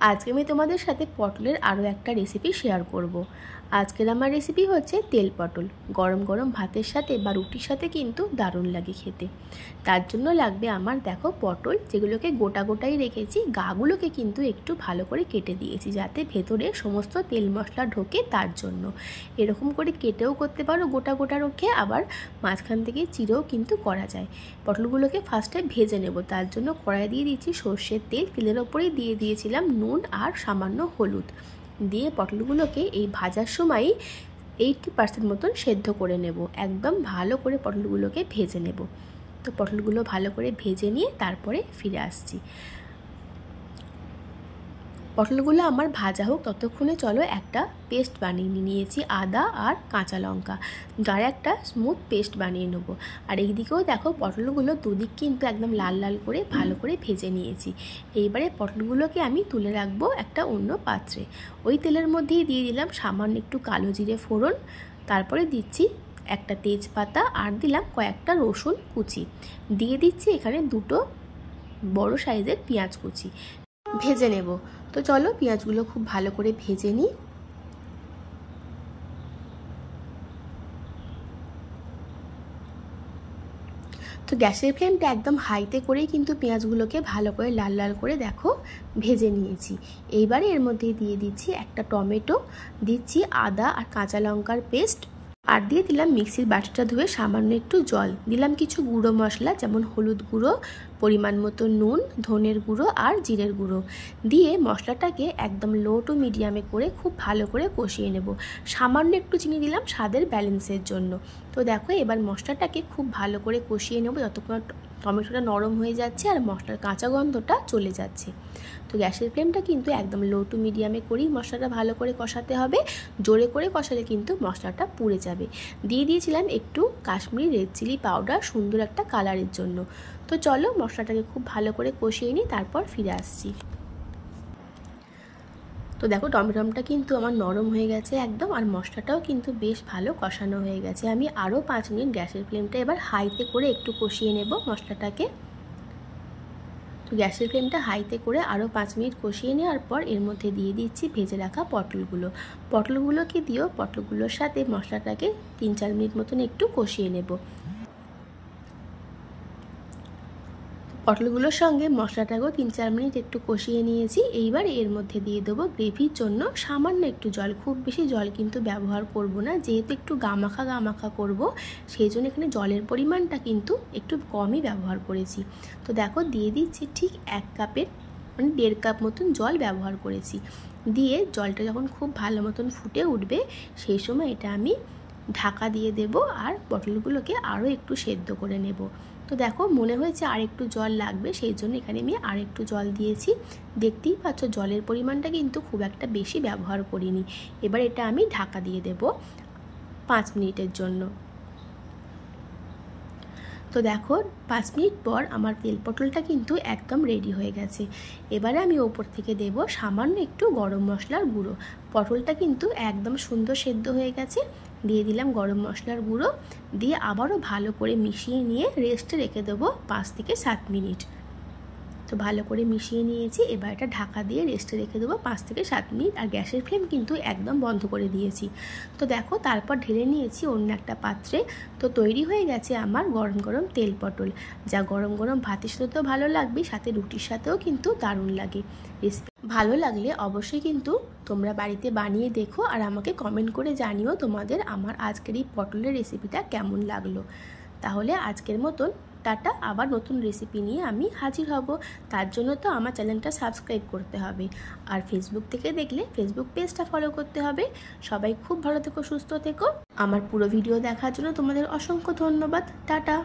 আজকে আমি তোমাদের সাথে পটলের আরও একটা রেসিপি শেয়ার করব। আজকের আমার রেসিপি হচ্ছে তেল পটল। গরম গরম ভাতের সাথে বা রুটির সাথে কিন্তু দারুণ লাগে খেতে। তার জন্য লাগবে আমার দেখো পটল, যেগুলোকে গোটা গোটাই রেখেছি। গাগুলোকে কিন্তু একটু ভালো করে কেটে দিয়েছি যাতে ভেতরে সমস্ত তেল মশলা ঢোকে, তার জন্য। এরকম করে কেটেও করতে পারো গোটা গোটা রেখে, আবার মাঝখান থেকে চিরেও কিন্তু করা যায়। পটলগুলোকে ফার্স্টে ভেজে নেব। তার জন্য কড়াই দিয়ে দিচ্ছি সর্ষের তেল। তেলের ওপরেই দিয়ে দিয়েছিলাম নুন আর সামান্য হলুদ দিয়ে পটলগুলোকে এই ভাজার সময়ই 80% মতন সেদ্ধ করে নেব। একদম ভালো করে পটলগুলোকে ভেজে নেব। তো পটলগুলো ভালো করে ভেজে নিয়ে তারপরে ফিরে আসছি। পটলগুলো আমার ভাজা হোক ততক্ষণে চলো একটা পেস্ট বানিয়ে নিয়েছি, আদা আর কাঁচা লঙ্কা, যার একটা স্মুথ পেস্ট বানিয়ে নেব। আর এইদিকেও দেখো পটলগুলো দুদিক কিন্তু একদম লাল লাল করে ভালো করে ভেজে নিয়েছি। এইবারে পটলগুলোকে আমি তুলে রাখবো একটা অন্য পাত্রে। ওই তেলের মধ্যেই দিয়ে দিলাম সামান্য একটু কালো জিরে ফোড়ন, তারপরে দিচ্ছি একটা তেজপাতা আর দিলাম কয়েকটা রসুন কুচি, দিয়ে দিচ্ছি এখানে দুটো বড় সাইজের পেঁয়াজ কুচি, ভেজে নেব। তো চলো পেঁয়াজগুলো খুব ভালো করে ভেজে নিই। তো গ্যাসের ফ্লেমটা একদম হাইতে করেই কিন্তু পেঁয়াজগুলোকে ভালো করে লাল লাল করে দেখো ভেজে নিয়েছি। এইবারে এর মধ্যে দিয়ে দিচ্ছি একটা টমেটো, দিচ্ছি আদা আর কাঁচা লঙ্কার পেস্ট, আর দিয়ে দিলাম মিক্সির বাটিটা ধুয়ে সামান্য একটু জল, দিলাম কিছু গুঁড়ো মশলা যেমন হলুদ গুঁড়ো, পরিমাণ মতো নুন, ধনের গুঁড়ো আর জিরের গুঁড়ো দিয়ে মশলাটাকে একদম লো টু মিডিয়ামে করে খুব ভালো করে কষিয়ে নেব। সামান্য একটু চিনি দিলাম স্বাদের ব্যালেন্সের জন্য। তো দেখো এবার মশলাটাকে খুব ভালো করে কষিয়ে নেব যতক্ষণ টমেটোটা নরম হয়ে যাচ্ছে আর মশলার কাঁচা গন্ধটা চলে যাচ্ছে। তো গ্যাসের ফ্লেমটা কিন্তু একদম লো টু মিডিয়ামে করেই মশলাটা ভালো করে কষাতে হবে। জোরে করে কষালে কিন্তু মশলাটা পুড়ে যাবে। দিয়ে দিয়েছিলাম একটু কাশ্মীরি রেড চিলি পাউডার সুন্দর একটা কালারের জন্য। তো চলো মশলাটাকে খুব ভালো করে কষিয়ে নিই, তারপর ফিরে আসছি। তো দেখো টমেটোটা কিন্তু আমার নরম হয়ে গেছে একদম, আর মশলাটাও কিন্তু বেশ ভালো কষানো হয়ে গেছে। আমি আরও 5 মিনিট গ্যাসের ফ্লেমটা এবার হাইতে করে একটু কষিয়ে নেব মশলাটাকে। তো গ্যাসের ফ্লেমটা হাইতে করে আরও 5 মিনিট কষিয়ে নেওয়ার পর এর মধ্যে দিয়ে দিচ্ছি ভেজে রাখা পটলগুলোকে দিয়েও পটলগুলোর সাথে মশলাটাকে 3-4 মিনিট মতন একটু কষিয়ে নেব। পটলগুলোর সঙ্গে মশলাটাকেও 3-4 মিনিট একটু কষিয়ে নিয়েছি। এইবার এর মধ্যে দিয়ে দেবো গ্রেভির জন্য সামান্য একটু জল। খুব বেশি জল কিন্তু ব্যবহার করব না, যেহেতু একটু গামাখা করব, সেই জন্য এখানে জলের পরিমাণটা কিন্তু একটু কমই ব্যবহার করেছি। তো দেখো দিয়ে দিচ্ছি ঠিক 1 কাপের মানে 1.5 কাপ মতন জল ব্যবহার করেছি। দিয়ে জলটা যখন খুব ভালো মতন ফুটে উঠবে সেই সময় এটা আমি ঢাকা দিয়ে দেব আর পটলগুলোকে আরও একটু সেদ্ধ করে নেব। তো দেখো মনে হয়েছে আর একটু জল লাগবে, সেই জন্য এখানে আমি আর একটু জল দিয়েছি। দেখতেই পাচ্ছ জলের পরিমাণটা কিন্তু খুব একটা বেশি ব্যবহার করিনি। এবার এটা আমি ঢাকা দিয়ে দেব 5 মিনিটের জন্য। তো দেখো 5 মিনিট পর আমার তেল পটলটা কিন্তু একদম রেডি হয়ে গেছে। এবারে আমি ওপর থেকে দেব সামান্য একটু গরম মশলার গুঁড়ো। পটলটা কিন্তু একদম সুন্দর সেদ্ধ হয়ে গেছে। দিয়ে দিলাম গরম মশলার গুঁড়ো, দিয়ে আবারও ভালো করে মিশিয়ে নিয়ে রেস্টে রেখে দেবো 5 থেকে 7 মিনিট। তো ভালো করে মিশিয়ে নিয়েছি। এবার এটা ঢাকা দিয়ে রেস্টে রেখে দেবো 5 থেকে 7 মিনিট, আর গ্যাসের ফ্লেম কিন্তু একদম বন্ধ করে দিয়েছি। তো দেখো তারপর ঢেলে নিয়েছি অন্য একটা পাত্রে। তো তৈরি হয়ে গেছে আমার গরম গরম তেল পটল, যা গরম গরম ভাতের সাথে তো ভালো লাগবে, সাথে রুটির সাথেও কিন্তু দারুণ লাগে। রেসিপি ভালো লাগলে অবশ্যই কিন্তু তোমরা বাড়িতে বানিয়ে দেখো আর আমাকে কমেন্ট করে জানিও তোমাদের আমার আজকের এই পটলের রেসিপিটা কেমন লাগলো। তাহলে আজকের মতন টাটা, আবার নতুন রেসিপি নিয়ে আমি হাজির হব। তার জন্য তো আমার চ্যানেলটা সাবস্ক্রাইব করতে হবে, আর ফেসবুক থেকে দেখলে ফেসবুক পেজটা ফলো করতে হবে। সবাই খুব ভালো থেকো, সুস্থ থেকো। আমার পুরো ভিডিও দেখার জন্য তোমাদের অসংখ্য ধন্যবাদ। টাটা।